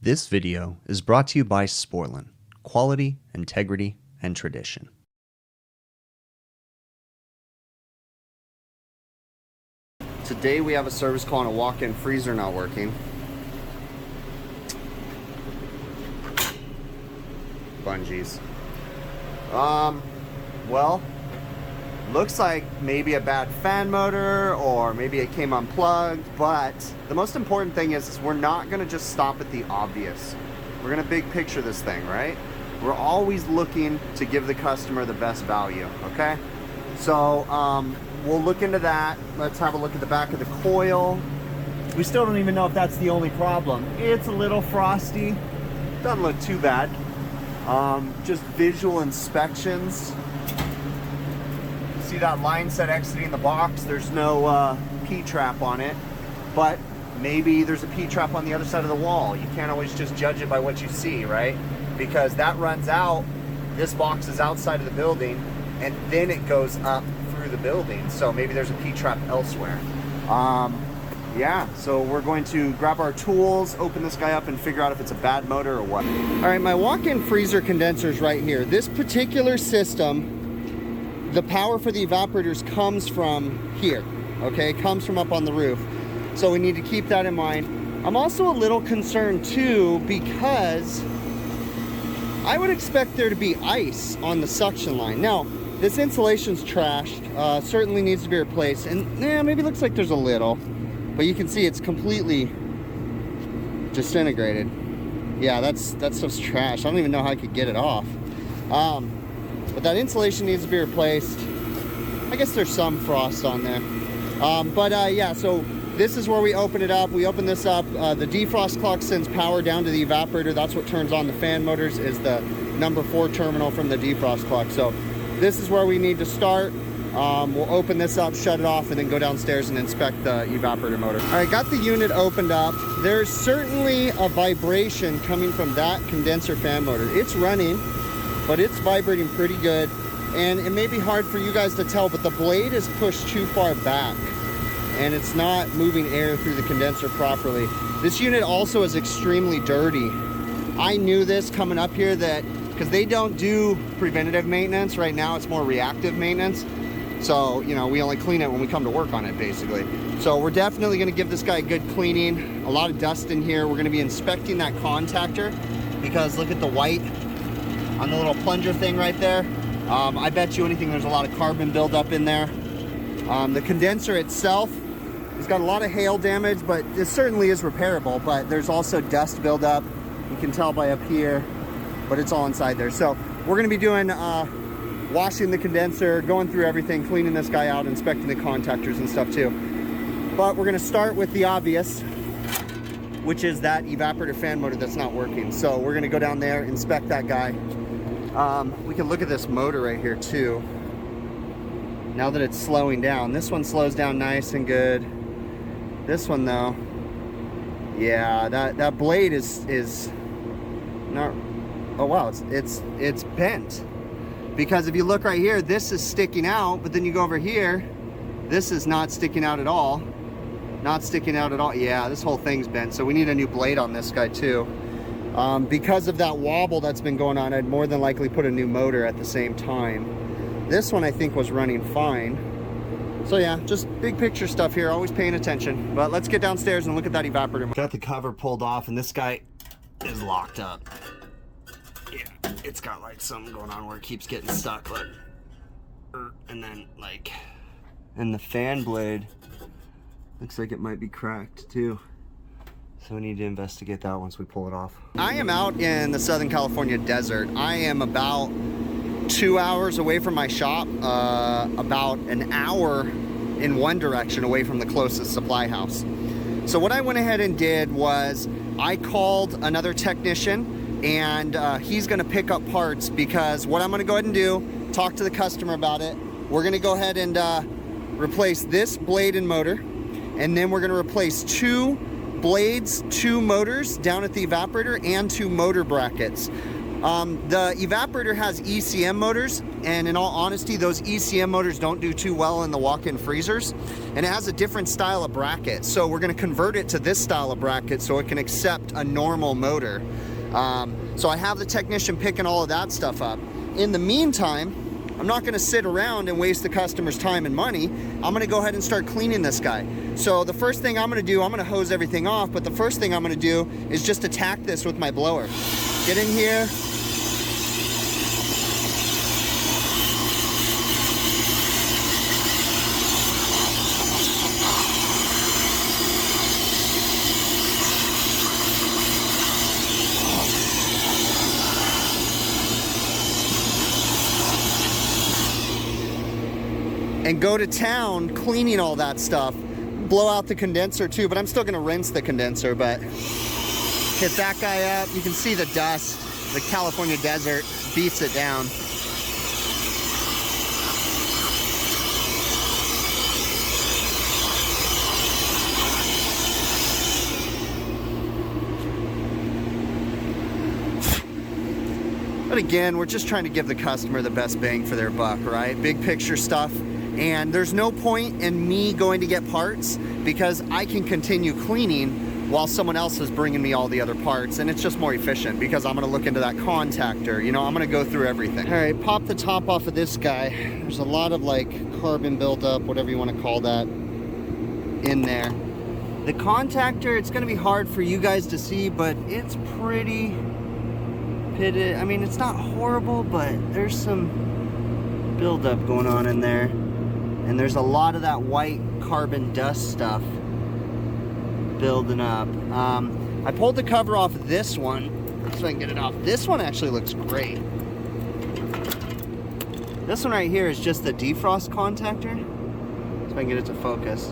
This video is brought to you by Sporlan, quality, integrity, and tradition. Today we have a service call on a walk-in freezer not working. Bungees. Well, looks like maybe a bad fan motor or maybe it came unplugged, but the most important thing is we're not gonna just stop at the obvious. We're gonna big picture this thing, right? We're always looking to give the customer the best value, okay? So we'll look into that. Let's have a look at the back of the coil. We still don't even know if that's the only problem. It's a little frosty. Doesn't look too bad. Just visual inspections. See that line set exiting the box? There's no P-trap on it, but maybe there's a P-trap on the other side of the wall. You can't always just judge it by what you see, right? Because that runs out, this box is outside of the building, and then it goes up through the building. So maybe there's a P-trap elsewhere. Yeah, so we're going to grab our tools, open this guy up, and figure out if it's a bad motor or what. All right, my walk-in freezer condenser is right here. This particular system, the power for the evaporators comes from here, okay? It comes from up on the roof. So we need to keep that in mind. I'm also a little concerned too because I would expect there to be ice on the suction line. Now, this insulation's trashed, certainly needs to be replaced, and yeah, maybe looks like there's a little. But you can see it's completely disintegrated. Yeah, that stuff's trash. I don't even know how I could get it off. But that insulation needs to be replaced. I guess there's some frost on there. Yeah, so this is where we open it up. We open this up. The defrost clock sends power down to the evaporator. That's what turns on the fan motors, is the number 4 terminal from the defrost clock. So this is where we need to start. We'll open this up, shut it off, and then go downstairs and inspect the evaporator motor. All right, got the unit opened up. There's certainly a vibration coming from that condenser fan motor. It's running, but it's vibrating pretty good. And it may be hard for you guys to tell, but the blade is pushed too far back and it's not moving air through the condenser properly. This unit also is extremely dirty. I knew this coming up here, that because they don't do preventative maintenance right now, it's more reactive maintenance. So, you know, we only clean it when we come to work on it, basically. So we're definitely gonna give this guy a good cleaning. A lot of dust in here. We're gonna be inspecting that contactor because look at the white on the little plunger thing right there. I bet you anything there's a lot of carbon buildup in there. The condenser itself has got a lot of hail damage, but it certainly is repairable, but there's also dust buildup. You can tell by up here, but it's all inside there. So we're gonna be doing washing the condenser, going through everything, cleaning this guy out, inspecting the contactors and stuff too. But we're gonna start with the obvious, which is that evaporator fan motor that's not working. So we're gonna go down there, inspect that guy. We can look at this motor right here too. Now that it's slowing down, this one slows down nice and good. This one though, yeah, that blade is not, oh wow, it's bent. Because if you look right here, this is sticking out, but then you go over here, this is not sticking out at all. Not sticking out at all. Yeah, this whole thing's bent, so we need a new blade on this guy too. Because of that wobble that's been going on, I'd more than likely put a new motor at the same time. This one I think was running fine. So yeah, just big picture stuff here, always paying attention. But let's get downstairs and look at that evaporator. Got the cover pulled off and this guy is locked up. Yeah, it's got like something going on where it keeps getting stuck, like, and then like, and the fan blade looks like it might be cracked too. So we need to investigate that once we pull it off. I am out in the Southern California desert. I am about 2 hours away from my shop, about an hour in one direction away from the closest supply house. So what I went ahead and did was I called another technician, and he's gonna pick up parts, because what I'm gonna go ahead and do, talk to the customer about it. We're gonna go ahead and replace this blade and motor, and then we're gonna replace 2 blades, 2 motors down at the evaporator, and 2 motor brackets. The evaporator has ECM motors, and in all honesty, those ECM motors don't do too well in the walk-in freezers, and it has a different style of bracket. So we're going to convert it to this style of bracket so it can accept a normal motor. So I have the technician picking all of that stuff up. In the meantime, I'm not going to sit around and waste the customer's time and money. I'm going to go ahead and start cleaning this guy. So the first thing I'm going to do, I'm going to hose everything off, but the first thing I'm going to do is just attack this with my blower. Get in here. And go to town cleaning all that stuff. Blow out the condenser too, but I'm still gonna rinse the condenser, but hit that guy up. You can see the dust. The California desert beats it down. But again, we're just trying to give the customer the best bang for their buck, right? Big picture stuff. And there's no point in me going to get parts because I can continue cleaning while someone else is bringing me all the other parts, and it's just more efficient because I'm gonna look into that contactor, you know, I'm gonna go through everything. All right, pop the top off of this guy. There's a lot of like carbon buildup, whatever you wanna call that, in there. The contactor, it's gonna be hard for you guys to see, but it's pretty pitted. I mean, it's not horrible, but there's some buildup going on in there. And there's a lot of that white carbon dust stuff building up. I pulled the cover off of this one so I can get it off. This one actually looks great. This one right here is just the defrost contactor. So I can get it to focus.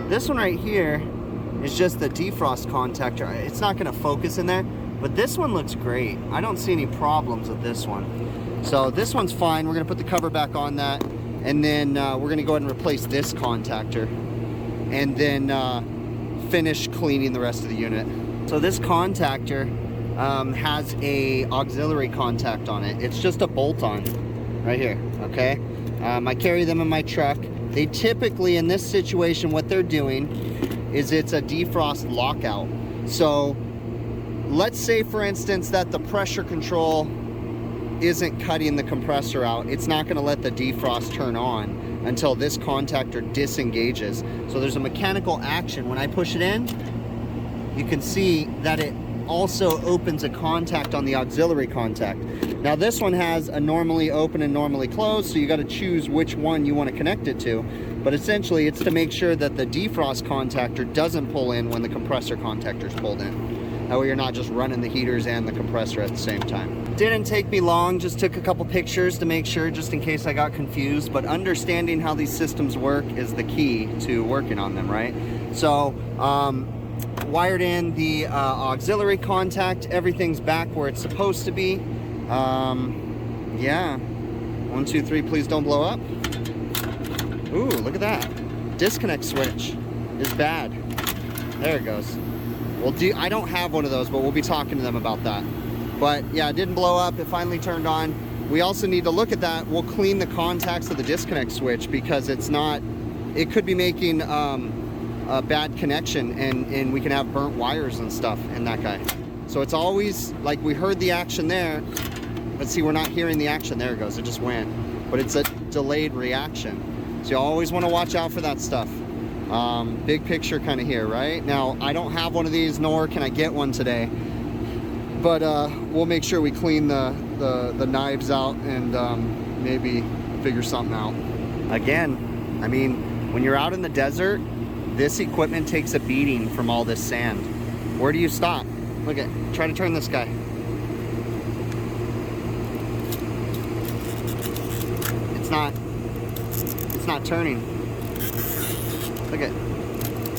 This one right here is just the defrost contactor. It's not gonna focus in there, but this one looks great. I don't see any problems with this one. So this one's fine. We're gonna put the cover back on that. And then we're gonna go ahead and replace this contactor and then finish cleaning the rest of the unit. So this contactor has a auxiliary contact on it. It's just a bolt-on right here, okay? I carry them in my truck. They typically, in this situation, what they're doing is it's a defrost lockout. So let's say, for instance, that the pressure control isn't cutting the compressor out. It's not going to let the defrost turn on until this contactor disengages. So there's a mechanical action. When I push it in, you can see that it also opens a contact on the auxiliary contact. Now this one has a normally open and normally closed, so you got to choose which one you want to connect it to. But essentially it's to make sure that the defrost contactor doesn't pull in when the compressor contactor is pulled in. That way you're not just running the heaters and the compressor at the same time. Didn't take me long, just took a couple pictures to make sure, just in case I got confused, but understanding how these systems work is the key to working on them, right? So, wired in the auxiliary contact, everything's back where it's supposed to be. Yeah, 1, 2, 3, please don't blow up. Ooh, look at that. Disconnect switch is bad. There it goes. I don't have one of those, but we'll be talking to them about that. But yeah, it didn't blow up. It finally turned on. We also need to look at that. We'll clean the contacts of the disconnect switch because it's not, it could be making a bad connection and we can have burnt wires and stuff in that guy. So it's always like we heard the action there, but see, we're not hearing the action. There it goes. It just went. But it's a delayed reaction. So you always want to watch out for that stuff. Big picture kind of here, right? Now, I don't have one of these, nor can I get one today. But we'll make sure we clean the knives out and maybe figure something out. Again, I mean, when you're out in the desert, this equipment takes a beating from all this sand. Where do you stop? Look at, try to turn this guy. It's not turning. Look at,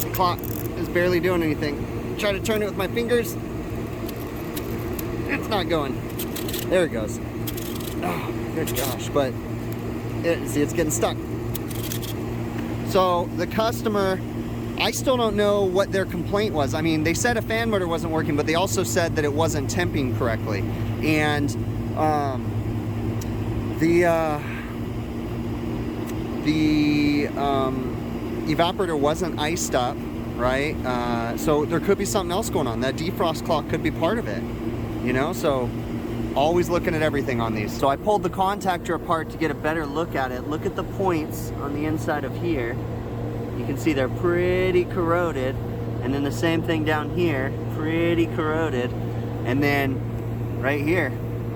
the clock is barely doing anything. Try to turn it with my fingers. It's not going. There it goes. Oh, good gosh, but see, it's getting stuck. So the customer I still don't know what their complaint was. I mean, they said a fan motor wasn't working, but they also said that it wasn't temping correctly. And the evaporator wasn't iced up, right? So there could be something else going on. That defrost clock could be part of it, you know? So always looking at everything on these. So I pulled the contactor apart to get a better look at it. Look at the points on the inside of here. You can see they're pretty corroded. And then the same thing down here, pretty corroded. And then right here.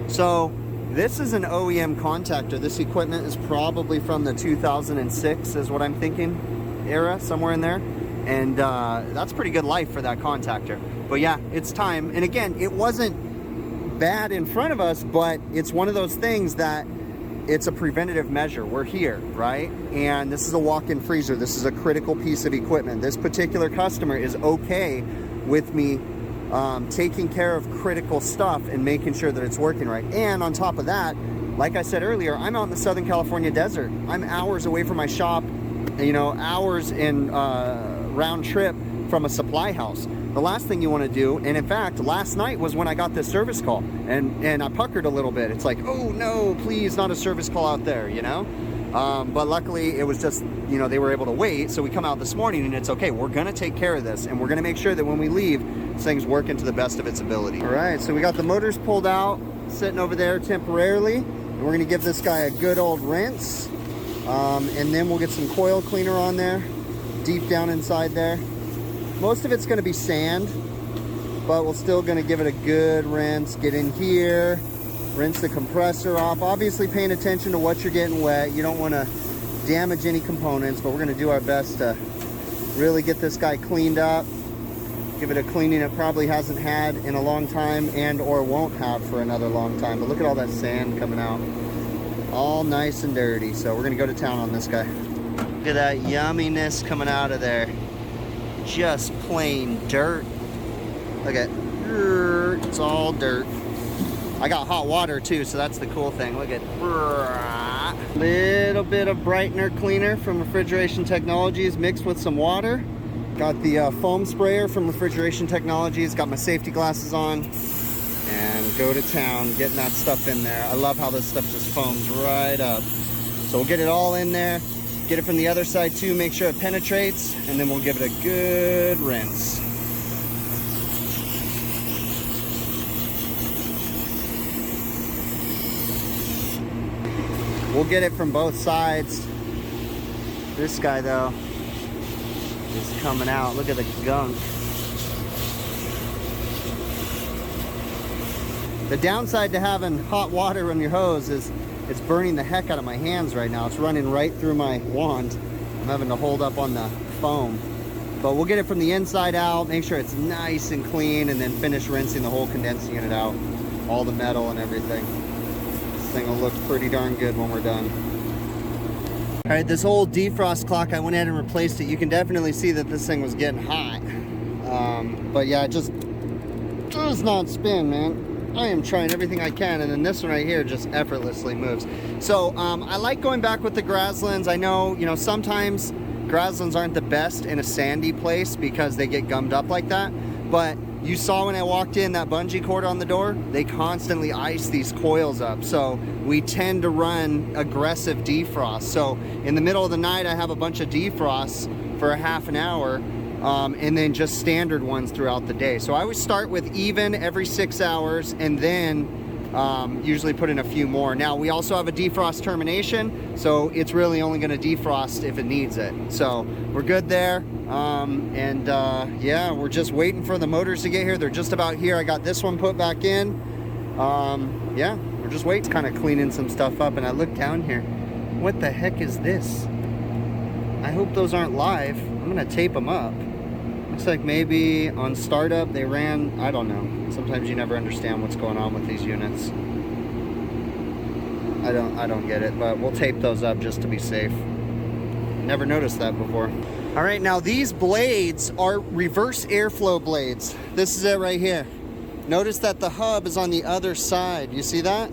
So this is an OEM contactor. This equipment is probably from the 2006 is what I'm thinking, era, somewhere in there. And that's pretty good life for that contactor. But yeah, it's time. And again, it wasn't bad in front of us, but it's one of those things that it's a preventative measure. We're here, right? And this is a walk-in freezer. This is a critical piece of equipment. This particular customer is okay with me taking care of critical stuff and making sure that it's working right. And on top of that, like I said earlier, I'm out in the Southern California desert. I'm hours away from my shop, you know, hours in round trip from a supply house. The last thing you want to do, and in fact, last night was when I got this service call, and I puckered a little bit. It's like, oh no, please, not a service call out there, you know? But luckily, it was just, you know, they were able to wait, so we come out this morning, and it's okay. We're going to take care of this, and we're going to make sure that when we leave, this thing's working to the best of its ability. All right, so we got the motors pulled out, sitting over there temporarily, and we're going to give this guy a good old rinse, and then we'll get some coil cleaner on there, deep down inside there. Most of it's going to be sand, but we're still going to give it a good rinse. Get in here, rinse the compressor off. Obviously paying attention to what you're getting wet. You don't want to damage any components, but we're going to do our best to really get this guy cleaned up. Give it a cleaning it probably hasn't had in a long time and or won't have for another long time. But look at all that sand coming out. All nice and dirty. So we're going to go to town on this guy. Look at that yumminess coming out of there. Just plain dirt. Look at it. It's all dirt. I got hot water too, so that's the cool thing. Look at little bit of brightener cleaner from Refrigeration Technologies mixed with some water. Got the foam sprayer from Refrigeration Technologies. Got my safety glasses on and go to town getting that stuff in there. I love how this stuff just foams right up. So we'll get it all in there. Get it from the other side too, make sure it penetrates, and then we'll give it a good rinse. We'll get it from both sides. This guy though is coming out. Look at the gunk. The downside to having hot water on your hose is it's burning the heck out of my hands right now. It's running right through my wand. I'm having to hold up on the foam. But we'll get it from the inside out, make sure it's nice and clean, and then finish rinsing the whole condensing unit out. All the metal and everything. This thing will look pretty darn good when we're done. All right, this old defrost clock, I went ahead and replaced it. You can definitely see that this thing was getting hot. But yeah, it just does not spin, man. I am trying everything I can, and then this one right here just effortlessly moves. So I like going back with the Graslins. I know, you know, sometimes Graslins aren't the best in a sandy place because they get gummed up like that. But you saw when I walked in that bungee cord on the door, they constantly ice these coils up. So we tend to run aggressive defrost. So in the middle of the night, I have a bunch of defrosts for a half an hour. And then just standard ones throughout the day. So I always start with even every 6 hours and then usually put in a few more. Now we also have a defrost termination, so it's really only going to defrost if it needs it. So we're good there. Yeah, we're just waiting for the motors to get here. They're just about here. I got this one put back in. Yeah, we're just waiting. It's kind of cleaning some stuff up, and I look down here. What the heck is this? I hope those aren't live. I'm gonna tape them up. Looks like maybe on startup they ran, I don't know. Sometimes you never understand what's going on with these units. I don't get it, but we'll tape those up just to be safe. Never noticed that before. All right, now these blades are reverse airflow blades. This is it right here. Notice that the hub is on the other side. You see that?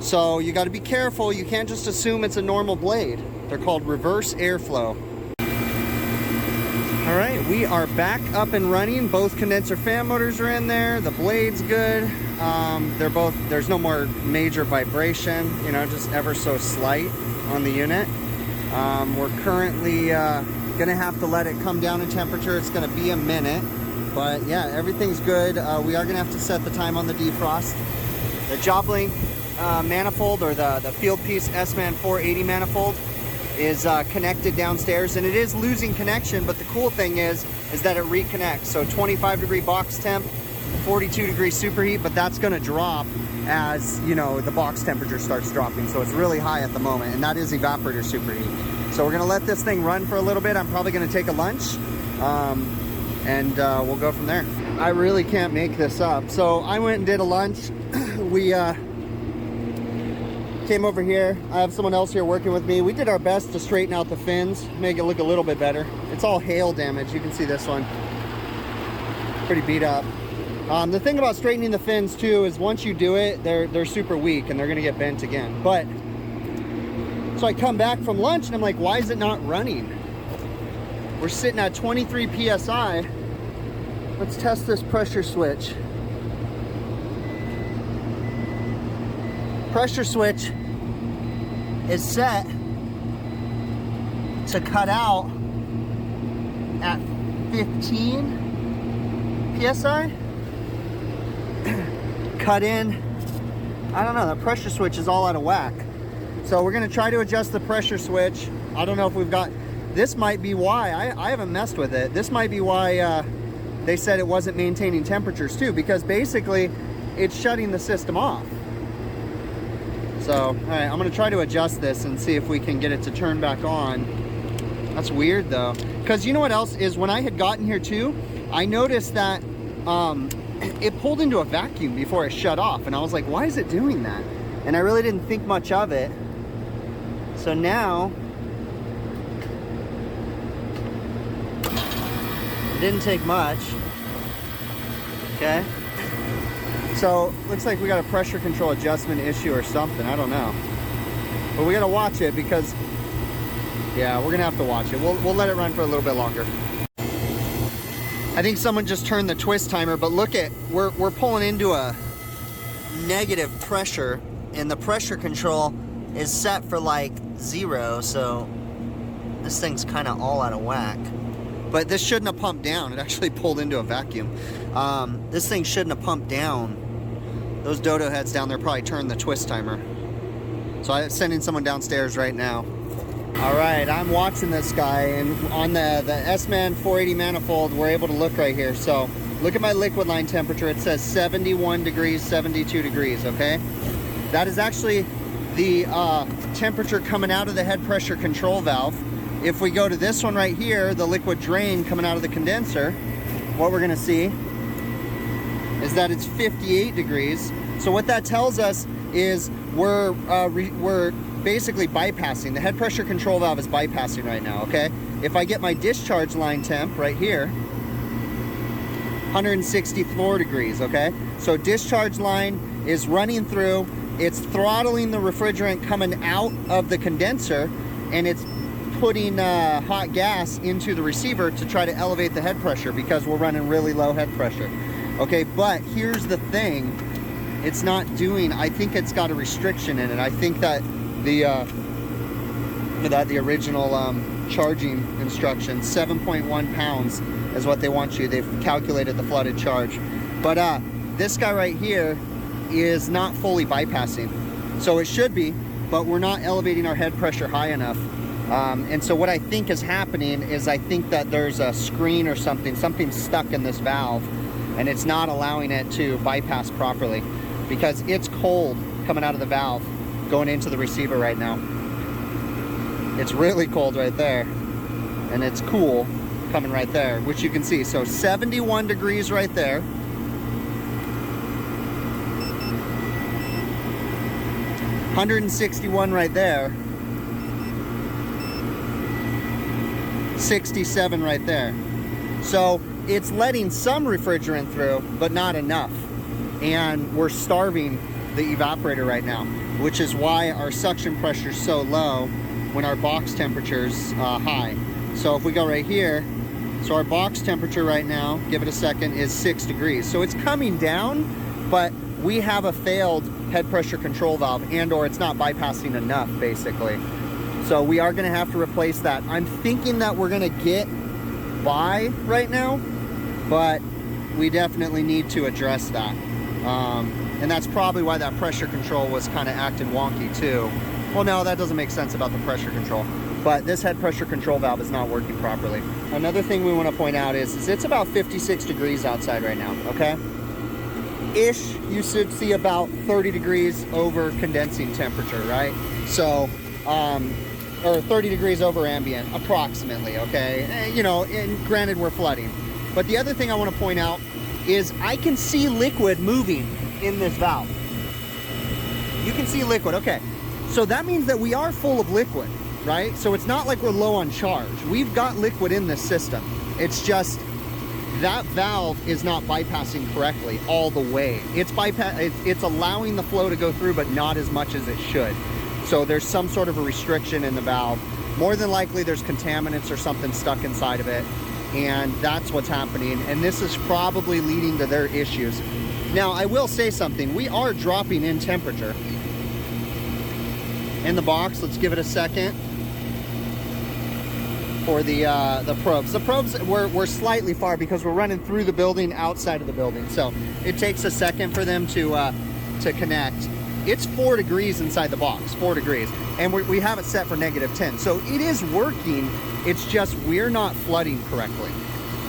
So you got to be careful. You can't just assume it's a normal blade. They're called reverse airflow. All All right, we are back up and running. Both condenser fan motors are in there. The blade's good. There's no more major vibration, you know, just ever so slight on the unit. We're currently gonna have to let it come down in temperature. It's gonna be a minute, but yeah, everything's good. We are gonna have to set the time on the defrost. The job link manifold, or the field piece S-Man 480 manifold, is connected downstairs, and it is losing connection, but the cool thing is that it reconnects. So 25-degree box temp, 42-degree superheat, but that's going to drop as, you know, the box temperature starts dropping. So it's really high at the moment, and that is evaporator superheat. So we're going to let this thing run for a little bit. I'm probably going to take a lunch, and we'll go from there. I really can't make this up. So I went and did a lunch. We came over here. I have someone else here working with me. We did our best to straighten out the fins, make it look a little bit better. It's all hail damage. You can see this one. Pretty beat up. The thing about straightening the fins too is once you do it, they're super weak and they're gonna get bent again. But, so I come back from lunch and I'm like, why is it not running? We're sitting at 23 PSI. Let's test this pressure switch. Pressure switch is set to cut out at 15 PSI. Cut in, I don't know, the pressure switch is all out of whack. So we're gonna try to adjust the pressure switch. I don't know if we've got, this might be why, I haven't messed with it. This might be why they said it wasn't maintaining temperatures too, because basically it's shutting the system off. So, all right, I'm gonna try to adjust this and see if we can get it to turn back on. That's weird though. Because you know what else is, when I had gotten here too, I noticed that it pulled into a vacuum before it shut off. And I was like, why is it doing that? And I really didn't think much of it. So now, it didn't take much. Okay. So, looks like we got a pressure control adjustment issue or something. I don't know. But we gotta watch it because, yeah, we're gonna have to watch it. We'll let it run for a little bit longer. I think someone just turned the twist timer, but look at, we're pulling into a negative pressure, and the pressure control is set for like 0, so this thing's kind of all out of whack. But this shouldn't have pumped down. It actually pulled into a vacuum. This thing shouldn't have pumped down. Those dodo heads down there probably turned the twist timer. So I'm sending someone downstairs right now. All right, I'm watching this guy, and on the S-Man 480 manifold, we're able to look right here. So look at my liquid line temperature. It says 71 degrees, 72 degrees, okay? That is actually the temperature coming out of the head pressure control valve. If we go to this one right here, the liquid drain coming out of the condenser, what we're gonna see is that it's 58 degrees. So what that tells us is we're basically bypassing. The head pressure control valve is bypassing right now, okay? If I get my discharge line temp right here, 164 degrees, okay? So discharge line is running through, it's throttling the refrigerant coming out of the condenser, and it's putting hot gas into the receiver to try to elevate the head pressure because we're running really low head pressure. Okay, but here's the thing, it's not doing, I think it's got a restriction in it. I think that the original charging instructions, 7.1 pounds is what they want you. They've calculated the flooded charge. But this guy right here is not fully bypassing. So it should be, but we're not elevating our head pressure high enough. And so what I think is happening is I think that there's a screen or something stuck in this valve, and it's not allowing it to bypass properly because it's cold coming out of the valve going into the receiver right now. It's really cold right there, and it's cool coming right there, which you can see. So 71 degrees right there. 161 right there. 67 right there. So it's letting some refrigerant through, but not enough. And we're starving the evaporator right now, which is why our suction pressure is so low when our box temperature is high. So if we go right here, So our box temperature right now, give it a second, is 6 degrees. So it's coming down, but we have a failed head pressure control valve, and or it's not bypassing enough, basically. So we are gonna have to replace that. I'm thinking that we're gonna get by right now, but we definitely need to address that. And that's probably why that pressure control was kind of acting wonky too. Well, no, that doesn't make sense about the pressure control, but this head pressure control valve is not working properly. Another thing we want to point out is it's about 56 degrees outside right now, okay? Ish, you should see about 30 degrees over condensing temperature, right? So, or 30 degrees over ambient, approximately, okay? You know, and granted we're flooding. But the other thing I want to point out is I can see liquid moving in this valve. You can see liquid, okay. So that means that we are full of liquid, right? So it's not like we're low on charge. We've got liquid in this system. It's just that valve is not bypassing correctly all the way. It's allowing the flow to go through, but not as much as it should. So there's some sort of a restriction in the valve. More than likely there's contaminants or something stuck inside of it, and that's what's happening. And this is probably leading to their issues. Now, I will say something. We are dropping in temperature. In the box, let's give it a second for the probes. The probes, we're slightly far because we're running through the building, outside of the building. So it takes a second for them to connect. It's 4 degrees inside the box, 4 degrees. And we have it set for -10. So it is working. It's just we're not flooding correctly,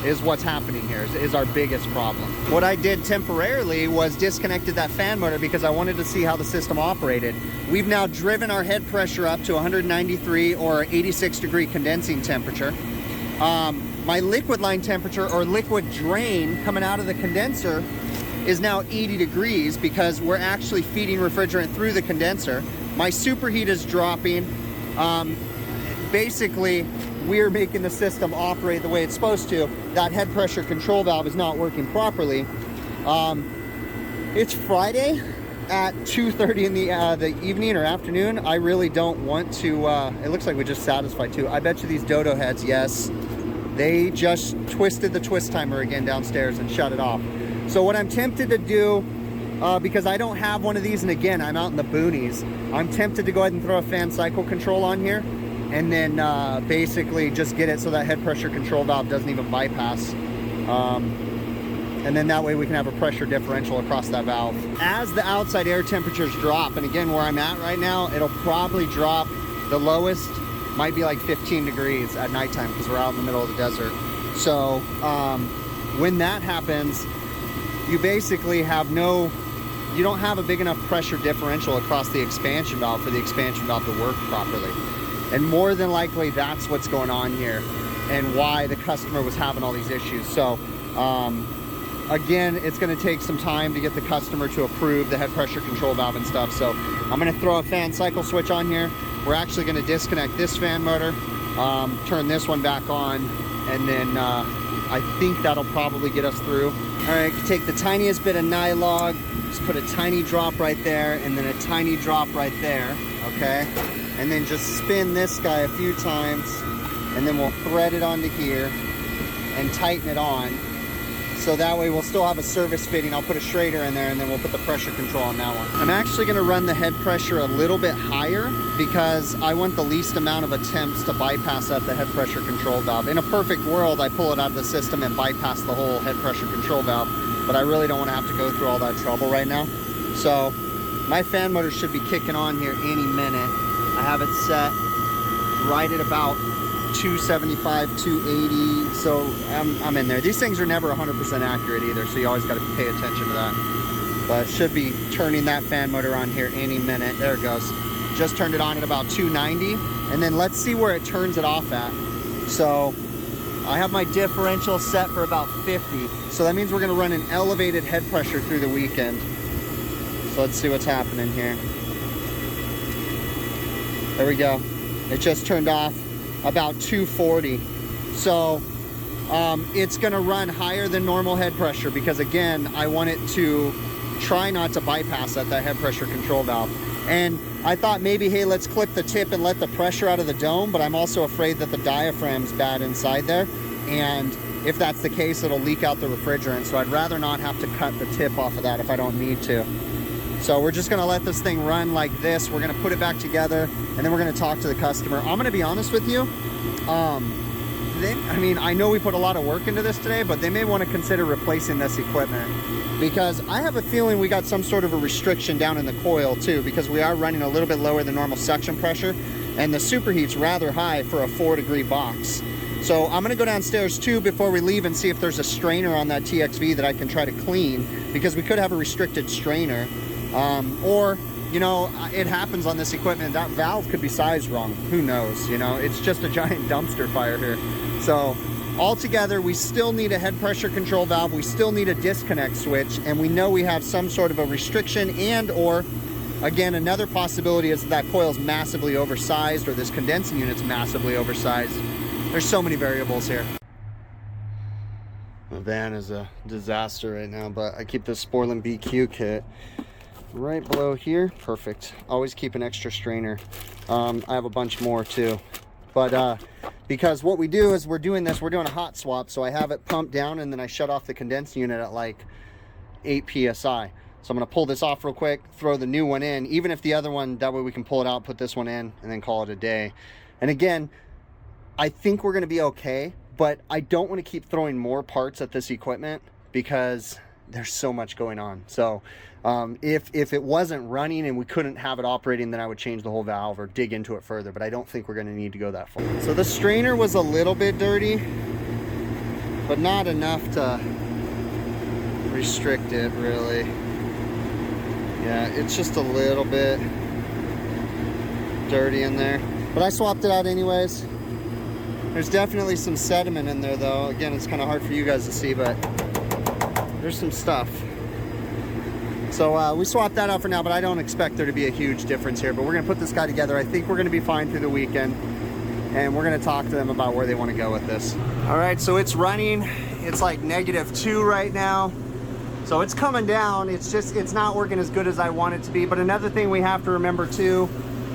is what's happening here, is our biggest problem. What I did temporarily was disconnected that fan motor because I wanted to see how the system operated. We've now driven our head pressure up to 193 or 86 degree condensing temperature. My liquid line temperature or liquid drain coming out of the condenser is now 80 degrees because we're actually feeding refrigerant through the condenser. My superheat is dropping. Basically, we're making the system operate the way it's supposed to. That head pressure control valve is not working properly. It's Friday at 2:30 in the evening or afternoon. I really don't want to, it looks like we just satisfied too. I bet you these dodo heads, yes, they just twisted the twist timer again downstairs and shut it off. So what I'm tempted to do, because I don't have one of these, and again, I'm out in the boonies, I'm tempted to go ahead and throw a fan cycle control on here, and then basically just get it so that head pressure control valve doesn't even bypass. And then that way we can have a pressure differential across that valve. As the outside air temperatures drop, and again, where I'm at right now, it'll probably drop, the lowest might be like 15 degrees at nighttime because we're out in the middle of the desert. So when that happens, you basically have you don't have a big enough pressure differential across the expansion valve for the expansion valve to work properly. And more than likely, that's what's going on here and why the customer was having all these issues. So again, it's gonna take some time to get the customer to approve the head pressure control valve and stuff. So I'm gonna throw a fan cycle switch on here. We're actually gonna disconnect this fan motor, turn this one back on, and then I think that'll probably get us through. All right, take the tiniest bit of nylon, just put a tiny drop right there, and then a tiny drop right there, okay? And then just spin this guy a few times, and then we'll thread it onto here and tighten it on. So that way we'll still have a service fitting. I'll put a Schrader in there, and then we'll put the pressure control on that one. I'm actually gonna run the head pressure a little bit higher because I want the least amount of attempts to bypass at the head pressure control valve. In a perfect world, I pull it out of the system and bypass the whole head pressure control valve, but I really don't wanna have to go through all that trouble right now. So my fan motor should be kicking on here any minute. I have it set right at about 275, 280, so I'm in there. These things are never 100% accurate either, so you always got to pay attention to that. But should be turning that fan motor on here any minute. There it goes. Just turned it on at about 290, and then let's see where it turns it off at. So I have my differential set for about 50, so that means we're going to run an elevated head pressure through the weekend. So let's see what's happening here. There we go. It just turned off about 240. So it's gonna run higher than normal head pressure because again, I want it to try not to bypass at that head pressure control valve. And I thought maybe, hey, let's clip the tip and let the pressure out of the dome, but I'm also afraid that the diaphragm's bad inside there. and if that's the case, it'll leak out the refrigerant. So I'd rather not have to cut the tip off of that if I don't need to. So we're just gonna let this thing run like this. We're gonna put it back together, and then we're gonna talk to the customer. I'm gonna be honest with you. I mean, I know we put a lot of work into this today, but they may want to consider replacing this equipment, because I have a feeling we got some sort of a restriction down in the coil too, because we are running a little bit lower than normal suction pressure, and the superheat's rather high for a 4-degree box. So I'm gonna go downstairs too before we leave and see if there's a strainer on that TXV that I can try to clean, because we could have a restricted strainer. Or, you know, it happens on this equipment, that valve could be sized wrong. Who knows, you know, it's just a giant dumpster fire here. So altogether, we still need a head pressure control valve, we still need a disconnect switch, and we know we have some sort of a restriction, and or, again, another possibility is that coil's massively oversized, or this condensing unit's massively oversized. There's so many variables here. The van is a disaster right now, but I keep this Sporlan BQ kit right below here. Perfect. Always keep an extra strainer. I have a bunch more too, but because what we do is we're doing a hot swap, so I have it pumped down and then I shut off the condensing unit at like 8 psi. So I'm going to pull this off real quick, throw the new one in, even if the other one, that way we can pull it out, put this one in, and then call it a day. And again, I think we're going to be okay, but I don't want to keep throwing more parts at this equipment because there's so much going on. So if it wasn't running and we couldn't have it operating, then I would change the whole valve or dig into it further, but I don't think we're going to need to go that far. So the strainer was a little bit dirty, but not enough to restrict it really. Yeah, it's just a little bit dirty in there, but I swapped it out anyways. There's definitely some sediment in there though. Again, it's kind of hard for you guys to see, but there's some stuff. So we swapped that out for now, but I don't expect there to be a huge difference here. But we're gonna put this guy together. I think we're gonna be fine through the weekend, and we're gonna talk to them about where they wanna go with this. All right, so it's running. It's like -2 right now. So it's coming down. It's not working as good as I want it to be. But another thing we have to remember too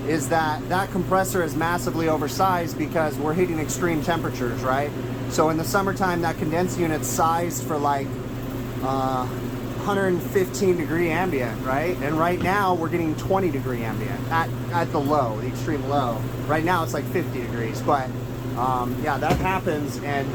is that compressor is massively oversized because we're hitting extreme temperatures, right? So in the summertime, that condensing unit's sized for like 115 degree ambient, right? And right now we're getting 20 degree ambient at the low, the extreme low. Right now it's like 50 degrees, but yeah, that happens, and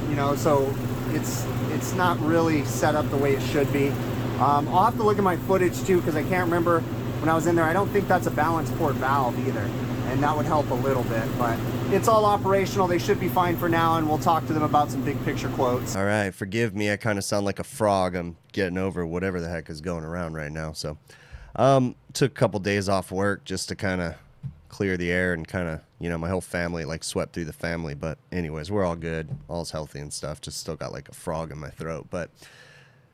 you know, so it's not really set up the way it should be. I'll have to look at my footage too, because I can't remember when I was in there. I don't think that's a balance port valve either, and that would help a little bit, but it's all operational. They should be fine for now, and we'll talk to them about some big picture quotes. All right, forgive me, I kind of sound like a frog. I'm getting over whatever the heck is going around right now. So took a couple days off work just to kind of clear the air, and kind of, you know, my whole family like swept through the family, but anyways, we're all good, all's healthy and stuff. Just still got like a frog in my throat. But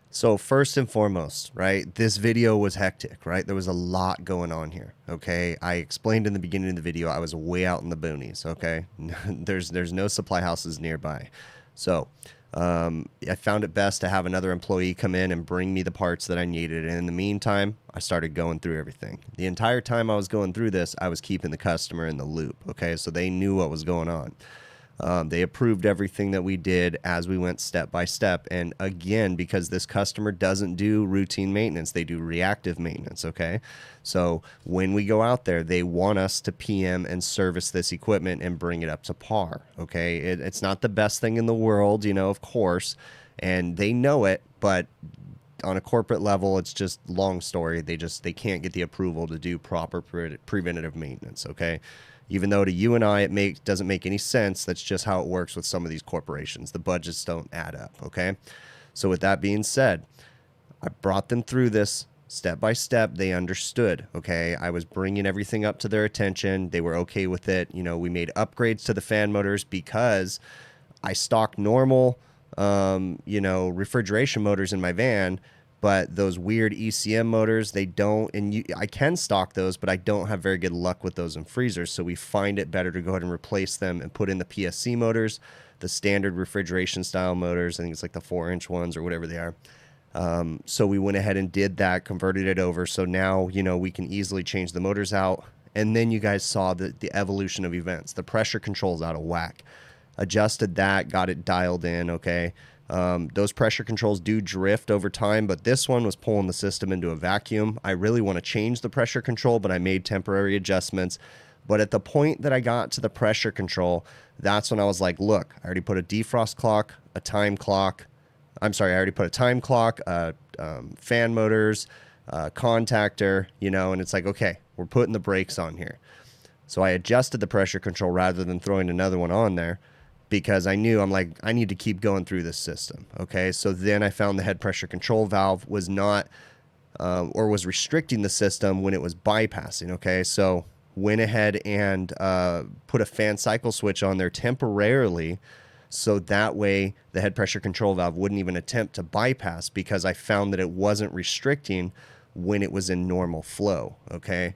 so first and foremost, right, this video was hectic, right? There was a lot going on here, okay? I explained in the beginning of the video I was way out in the boonies, okay? There's no supply houses nearby. So I found it best to have another employee come in and bring me the parts that I needed. And in the meantime, I started going through everything. The entire time I was going through this, I was keeping the customer in the loop, okay? So they knew what was going on. They approved everything that we did as we went step by step. And again, because this customer doesn't do routine maintenance, they do reactive maintenance, okay? So when we go out there, they want us to PM and service this equipment and bring it up to par, okay? It's not the best thing in the world, you know, of course, and they know it, but on a corporate level, it's just long story. They can't get the approval to do proper preventative maintenance, okay? Even though to you and I, it doesn't make any sense. That's just how it works with some of these corporations. The budgets don't add up, okay? So with that being said, I brought them through this step by step. They understood, okay? I was bringing everything up to their attention. They were okay with it. You know, we made upgrades to the fan motors because I stock normal, you know, refrigeration motors in my van, but those weird ECM motors, they don't, and I can stock those, but I don't have very good luck with those in freezers. So we find it better to go ahead and replace them and put in the PSC motors, the standard refrigeration style motors. I think it's like the 4-inch ones or whatever they are. So we went ahead and did that, converted it over. So now, you know, we can easily change the motors out. And then you guys saw the evolution of events. The pressure control's out of whack. adjusted that, got it dialed in, okay? Those pressure controls do drift over time, but this one was pulling the system into a vacuum. I really want to change the pressure control, but I made temporary adjustments. But at the point that I got to the pressure control, that's when I was like, look, I already put a defrost clock, a time clock. I'm sorry, I already put a time clock, fan motors, contactor, you know, and it's like, okay, we're putting the brakes on here. So I adjusted the pressure control rather than throwing another one on there, because I knew, I'm like, I need to keep going through this system. Okay. So then I found the head pressure control valve was not, or was restricting the system when it was bypassing. Okay. So went ahead and put a fan cycle switch on there temporarily, so that way the head pressure control valve wouldn't even attempt to bypass, because I found that it wasn't restricting when it was in normal flow. Okay.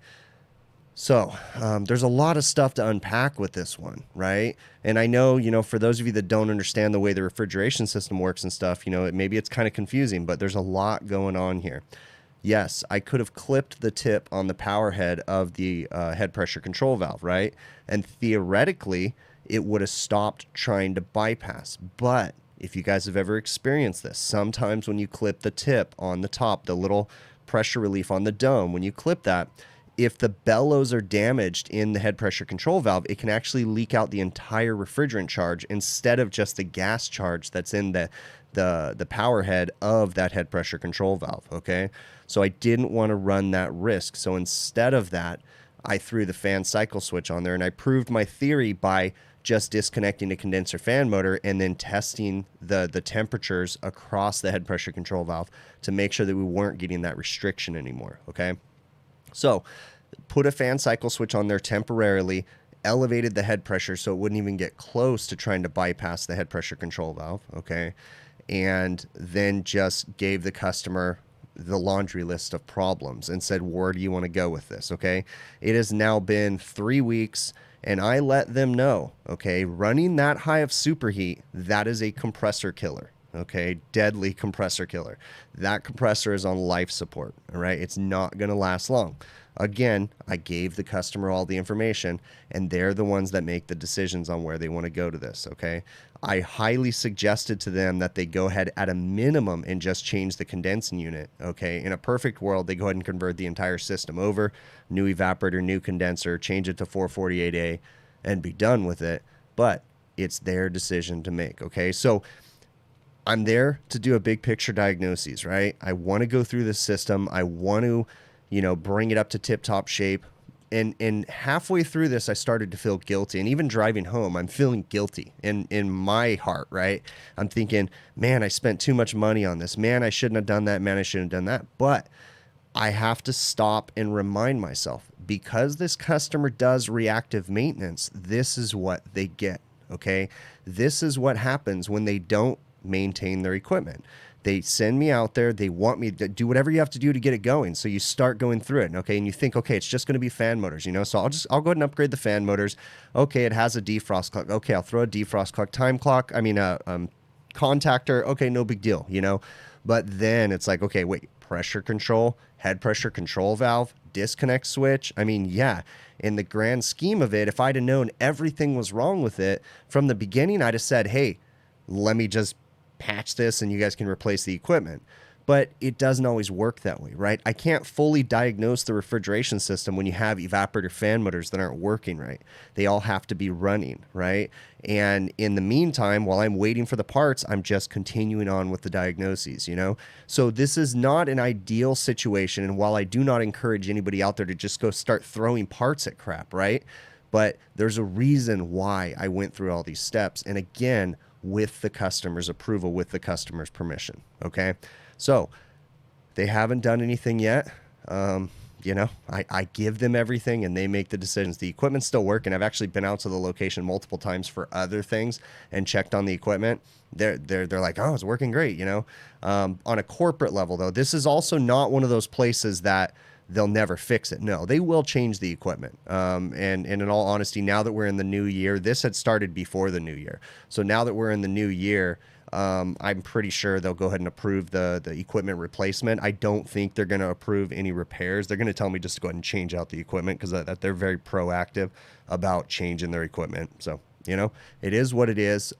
So there's a lot of stuff to unpack with this one, right? And I know, you know, for those of you that don't understand the way the refrigeration system works and stuff, you know, maybe it's kind of confusing, but there's a lot going on here. Yes, I could have clipped the tip on the power head of the head pressure control valve, right? And theoretically, it would have stopped trying to bypass. But if you guys have ever experienced this, sometimes when you clip the tip on the top, the little pressure relief on the dome, when you clip that, if the bellows are damaged in the head pressure control valve, it can actually leak out the entire refrigerant charge instead of just the gas charge that's in the power head of that head pressure control valve, okay? So I didn't want to run that risk. So instead of that, I threw the fan cycle switch on there, and I proved my theory by just disconnecting the condenser fan motor and then testing the temperatures across the head pressure control valve to make sure that we weren't getting that restriction anymore, okay? So put a fan cycle switch on there temporarily, elevated the head pressure so it wouldn't even get close to trying to bypass the head pressure control valve, okay? And then just gave the customer the laundry list of problems and said, where do you want to go with this, okay? It has now been 3 weeks, and I let them know, okay, running that high of superheat, that is a compressor killer, okay? Deadly compressor killer. That compressor is on life support, all right? It's not going to last long. Again, I gave the customer all the information, and they're the ones that make the decisions on where they want to go to this, okay? I highly suggested to them that they go ahead at a minimum and just change the condensing unit, okay? In a perfect world, they go ahead and convert the entire system over, new evaporator, new condenser, change it to 448A, and be done with it. But it's their decision to make, okay? So I'm there to do a big picture diagnosis, right? I want to go through the system. I want to, you know, bring it up to tip-top shape. And halfway through this, I started to feel guilty. And even driving home, I'm feeling guilty in my heart, right? I'm thinking, man, I spent too much money on this. Man, I shouldn't have done that. Man, I shouldn't have done that. But I have to stop and remind myself, because this customer does reactive maintenance, this is what they get, okay? This is what happens when they don't maintain their equipment. They send me out there. They want me to do whatever you have to do to get it going. So you start going through it, okay? And you think, okay, it's just going to be fan motors, you know? So I'll go ahead and upgrade the fan motors. Okay, it has a defrost clock. Okay, I'll throw a defrost clock, time clock. I mean, contactor. Okay, no big deal, you know? But then it's like, okay, wait, pressure control, head pressure control valve, disconnect switch. I mean, yeah, in the grand scheme of it, if I'd have known everything was wrong with it from the beginning, I'd have said, hey, let me just patch this and you guys can replace the equipment. But it doesn't always work that way, right? I can't fully diagnose the refrigeration system when you have evaporator fan motors that aren't working right. They all have to be running, right? And in the meantime, while I'm waiting for the parts, I'm just continuing on with the diagnoses, you know? So this is not an ideal situation. And while I do not encourage anybody out there to just go start throwing parts at crap, right? But there's a reason why I went through all these steps. And again, with the customer's approval, with the customer's permission, okay? So they haven't done anything yet. You know, I give them everything and they make the decisions. The equipment's still working. I've actually been out to the location multiple times for other things and checked on the equipment. They're like, oh, it's working great, you know? On a corporate level, though, this is also not one of those places that they'll never fix it. No, they will change the equipment. And in all honesty, now that we're in the new year, this had started before the new year. So now that we're in the new year, I'm pretty sure they'll go ahead and approve the equipment replacement. I don't think they're going to approve any repairs. They're going to tell me just to go ahead and change out the equipment because they're very proactive about changing their equipment. So You know, it is what it is.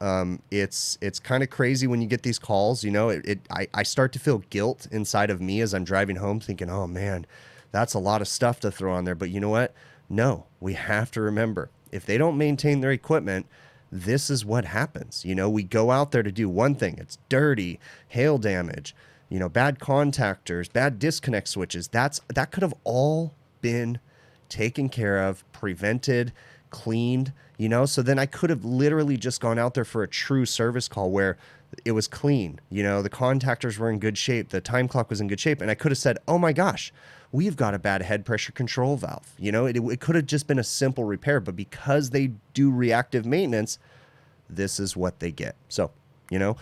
It's kind of crazy when you get these calls. You know, I start to feel guilt inside of me as I'm driving home, thinking, oh man, that's a lot of stuff to throw on there. But you know what? No, we have to remember, if they don't maintain their equipment, this is what happens. You know, we go out there to do one thing. It's dirty, hail damage, you know, bad contactors, bad disconnect switches. That could have all been taken care of, prevented, cleaned, you know. So then I could have literally just gone out there for a true service call where it was clean, you know, the contactors were in good shape, the time clock was in good shape, and I could have said, oh my gosh, we've got a bad head pressure control valve. You know, it could have just been a simple repair, but because they do reactive maintenance, this is what they get. So, you know,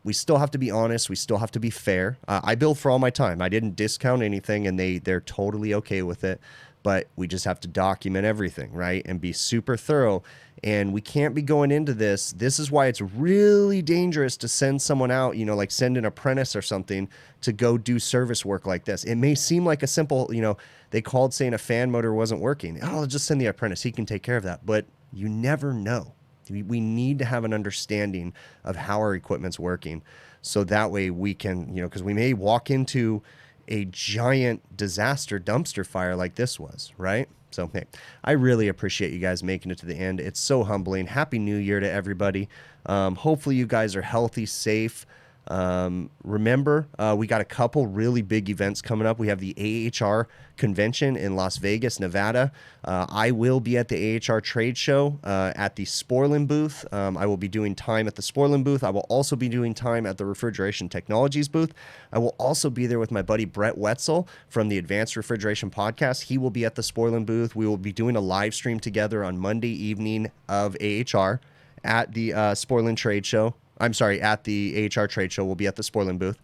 we still have to be honest. We still have to be fair. I billed for all my time. I didn't discount anything, and they're totally okay with it. But we just have to document everything, right? And be super thorough. And we can't be going into this. This is why it's really dangerous to send someone out, you know, like send an apprentice or something to go do service work like this. It may seem like a simple, you know, they called saying a fan motor wasn't working. Oh, I'll just send the apprentice. He can take care of that. But you never know. We need to have an understanding of how our equipment's working. So that way we can, you know, because we may walk into a giant disaster dumpster fire like this was, right? So, hey, I really appreciate you guys making it to the end. It's so humbling. Happy New Year to everybody. Hopefully you guys are healthy, safe. Remember, we got a couple really big events coming up. We have the AHR convention in Las Vegas, Nevada. I will be at the AHR trade show at the Sporlin booth. I will be doing time at the Sporlin booth. I will also be doing time at the Refrigeration Technologies booth. I will also be there with my buddy Brett Wetzel from the Advanced Refrigeration Podcast. He will be at the Sporlin booth. We will be doing a live stream together on Monday evening of AHR at the Sporlin trade show. I'm sorry, at the AHR trade show. We'll be at the Sporlin booth.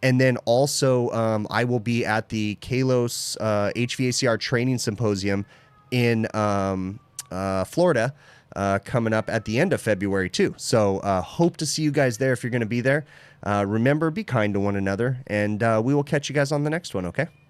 And then also I will be at the Kalos HVACR training symposium in Florida coming up at the end of February too. So hope to see you guys there if you're going to be there. Remember, be kind to one another, and we will catch you guys on the next one, okay?